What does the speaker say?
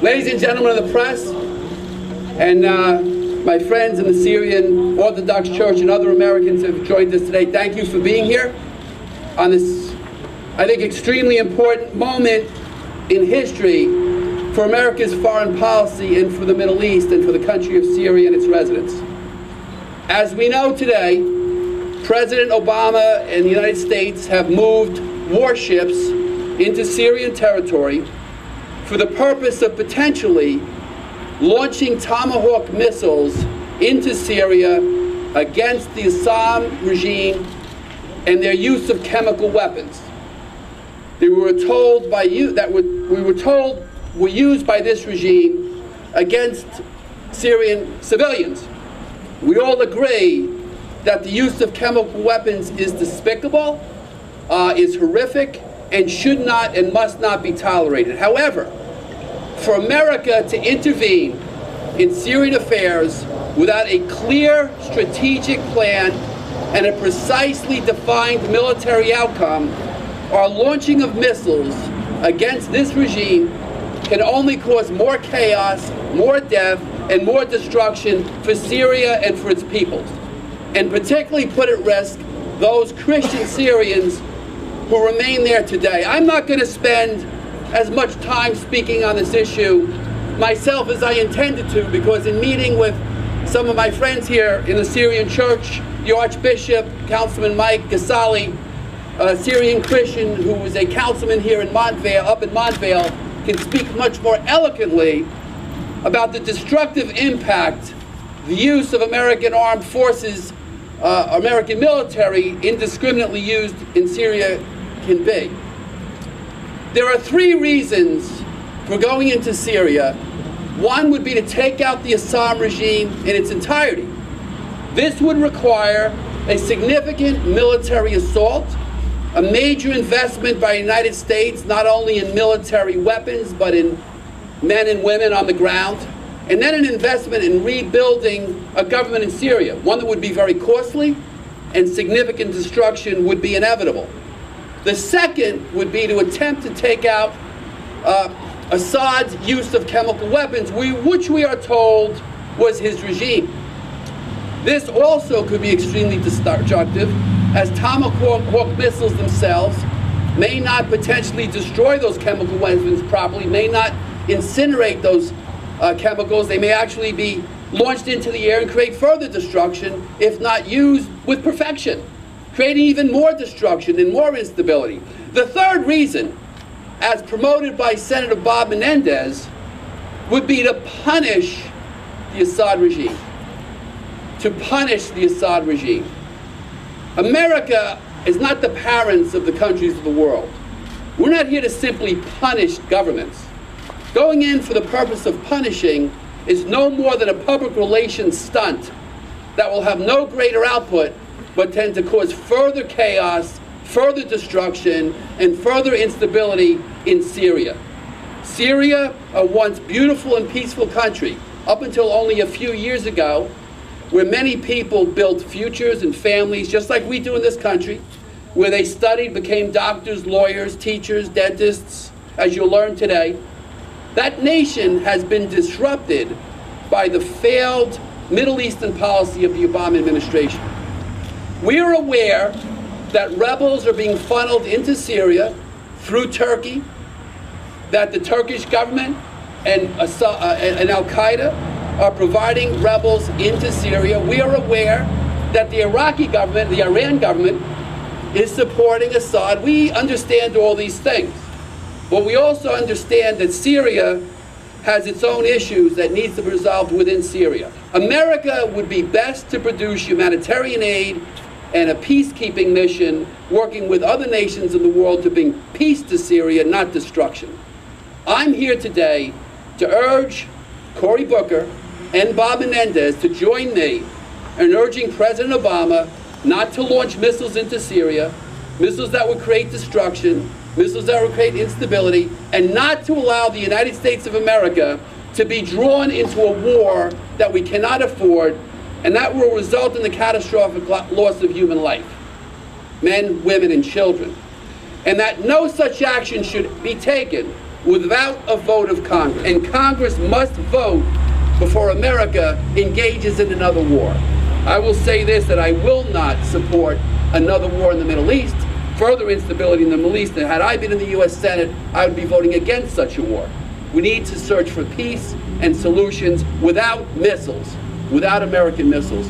Ladies and gentlemen of the press, and my friends in the Syrian Orthodox Church and other Americans who have joined us today, thank you for being here on this, I think, extremely important moment in history for America's foreign policy and for the Middle East and for the country of Syria and its residents. As we know today, President Obama and the United States have moved warships into Syrian territory for the purpose of potentially launching Tomahawk missiles into Syria against the Assad regime and their use of chemical weapons. We were told were used by this regime against Syrian civilians. We all agree that the use of chemical weapons is despicable, is horrific, and should not and must not be tolerated. However, for America to intervene in Syrian affairs without a clear strategic plan and a precisely defined military outcome, or launching of missiles against this regime can only cause more chaos, more death, and more destruction for Syria and for its peoples, and particularly put at risk those Christian Syrians who remain there today. I'm not going to spend as much time speaking on this issue myself as I intended to, because in meeting with some of my friends here in the Syrian church, the Archbishop, Councilman Mike Ghazali, a Syrian Christian who was a councilman here in Montvale, up in Montvale, can speak much more eloquently about the destructive impact the use of American armed forces, American military, indiscriminately used in Syria can be. There are three reasons for going into Syria. One would be to take out the Assad regime in its entirety. This would require a significant military assault, a major investment by the United States, not only in military weapons, but in men and women on the ground, and then an investment in rebuilding a government in Syria, one that would be very costly, and significant destruction would be inevitable. The second would be to attempt to take out Assad's use of chemical weapons, which we are told was his regime. This also could be extremely destructive, as Tomahawk missiles themselves may not potentially destroy those chemical weapons properly, may not incinerate those chemicals. They may actually be launched into the air and create further destruction if not used with perfection, creating even more destruction and more instability. The third reason, as promoted by Senator Bob Menendez, would be to punish the Assad regime. To punish the Assad regime. America is not the parents of the countries of the world. We're not here to simply punish governments. Going in for the purpose of punishing is no more than a public relations stunt that will have no greater output but tend to cause further chaos, further destruction, and further instability in Syria. Syria, a once beautiful and peaceful country, up until only a few years ago, where many people built futures and families, just like we do in this country, where they studied, became doctors, lawyers, teachers, dentists, as you'll learn today. That nation has been disrupted by the failed Middle Eastern policy of the Obama administration. We are aware that rebels are being funneled into Syria through Turkey, that the Turkish government and Al-Qaeda are providing rebels into Syria. We are aware that the Iraqi government, the Iran government, is supporting Assad. We understand all these things. But we also understand that Syria has its own issues that needs to be resolved within Syria. America would be best to produce humanitarian aid and a peacekeeping mission, working with other nations in the world to bring peace to Syria, not destruction. I'm here today to urge Cory Booker and Bob Menendez to join me in urging President Obama not to launch missiles into Syria, missiles that would create destruction, missiles that would create instability, and not to allow the United States of America to be drawn into a war that we cannot afford, and that will result in the catastrophic loss of human life, men, women, and children. And that no such action should be taken without a vote of Congress. And Congress must vote before America engages in another war. I will say this, that I will not support another war in the Middle East, further instability in the Middle East. And had I been in the U.S. Senate, I would be voting against such a war. We need to search for peace and solutions without missiles, without American missiles.